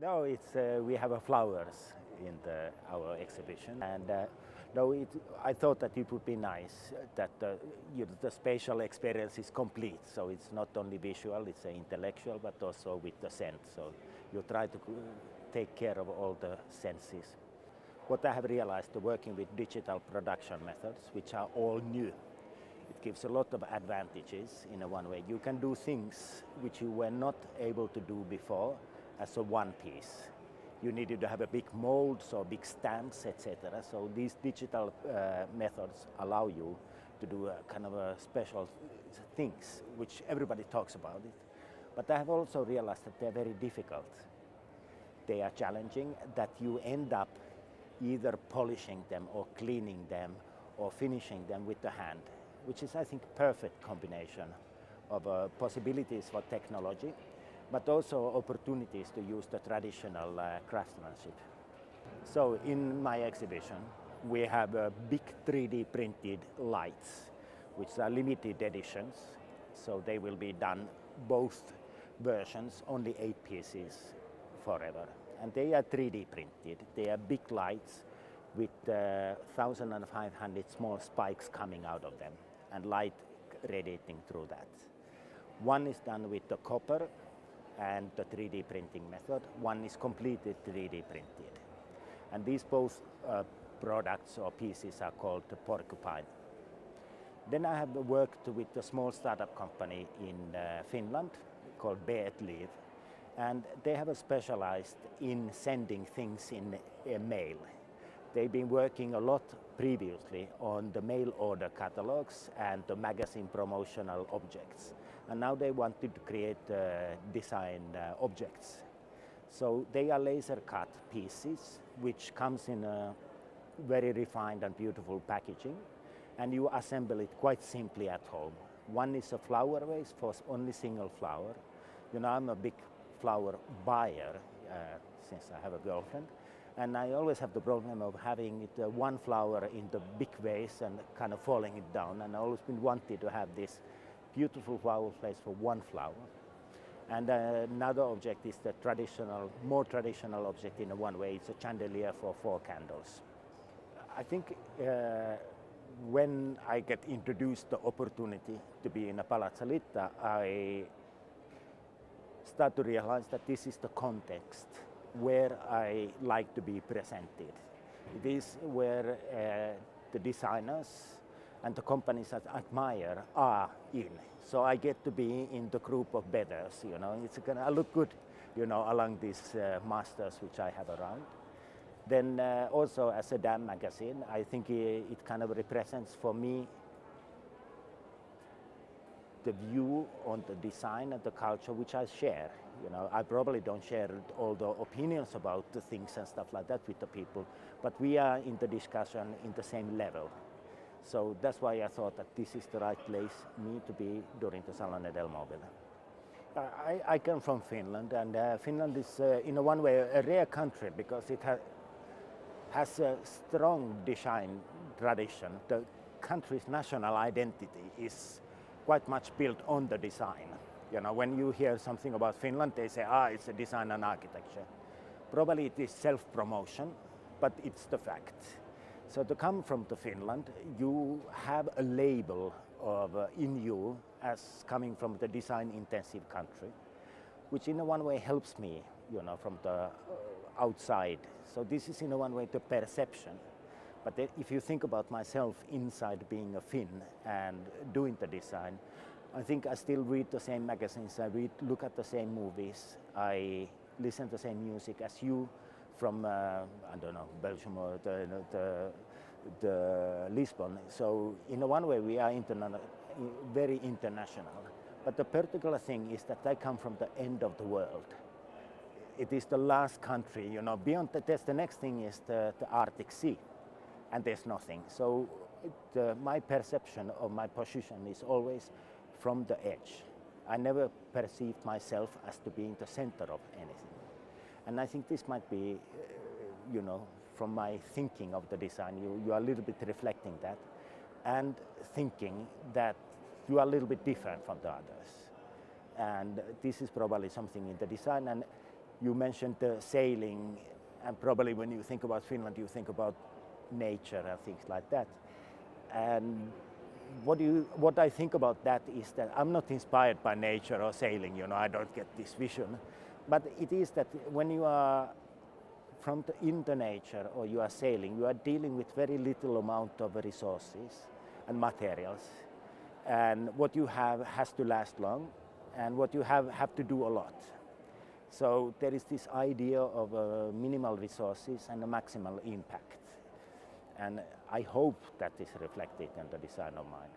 No, we have flowers in our exhibition, and I thought that it would be nice that the spatial experience is complete. So it's not only visual, it's intellectual, but also with the sense. So you try to take care of all the senses. What I have realized working with digital production methods, which are all new, it gives a lot of advantages in one way. You can do things which you were not able to do before as a one piece. You needed to have a big molds or big stamps, etc. So these digital methods allow you to do a kind of a special things, which everybody talks about it. But I have also realized that they're very difficult. They are challenging, that you end up either polishing them or cleaning them or finishing them with the hand, which is, I think, perfect combination of possibilities for technology, but also opportunities to use the traditional craftsmanship. So in my exhibition, we have big 3D printed lights, which are limited editions. So they will be done both versions, only 8 pieces forever. And they are 3D printed. They are big lights with 1,500 small spikes coming out of them and light radiating through that. One is done with the copper and the 3D printing method. One is completely 3D printed. And these both products or pieces are called the porcupine. Then I have worked with a small startup company in Finland called Live, and they have specialized in sending things in mail. They've been working a lot previously on the mail order catalogs and the magazine promotional objects. And now they wanted to create design objects. So they are laser cut pieces, which comes in a very refined and beautiful packaging. And you assemble it quite simply at home. One is a flower vase for only single flower. You know, I'm a big flower buyer since I have a girlfriend. And I always have the problem of having it, one flower in the big vase and kind of falling it down. And I always been wanted to have this beautiful flower vase for one flower. And another object is the more traditional object in one way. It's a chandelier for 4 candles. I think when I get introduced the opportunity to be in a Palazzo Litta, I start to realize that this is the context where I like to be presented. It is where the designers and the companies that I admire are in. So I get to be in the group of betters, you know. It's gonna look good, you know, along these masters which I have around. Then also as a Damn magazine, I think it kind of represents for me the view on the design and the culture which I share. You know, I probably don't share all the opinions about the things and stuff like that with the people, but we are in the discussion in the same level. So that's why I thought that this is the right place me to be during the Salone del Mobile. I come from Finland, and Finland is in one way a rare country because it has a strong design tradition. The country's national identity is quite much built on the design. You know, when you hear something about Finland, they say, it's a design and architecture. Probably it is self-promotion, but it's the fact. So to come from the Finland, you have a label of in you as coming from the design-intensive country, which in one way helps me, you know, from the outside. So this is in one way the perception. But if you think about myself inside being a Finn and doing the design, I think I still read the same magazines, look at the same movies, I listen to the same music as you from, I don't know, Belgium or the Lisbon. So in one way we are very international. But the particular thing is that I come from the end of the world. It is the last country, you know, beyond the next thing is the Arctic Sea, and there's nothing. So my perception of my position is always from the edge. I never perceived myself as to be in the center of anything. And I think this might be, you know, from my thinking of the design, you are a little bit reflecting that and thinking that you are a little bit different from the others. And this is probably something in the design. And You mentioned sailing, and probably when you think about Finland, you think about nature and things like that. And what I think about that is that I'm not inspired by nature or sailing, I don't get this vision. But it is that when you are in the nature or you are sailing, you are dealing with very little amount of resources and materials. And what you have has to last long, and what you have to do a lot. So there is this idea of minimal resources and a maximal impact. And I hope that is reflected in the design of mine.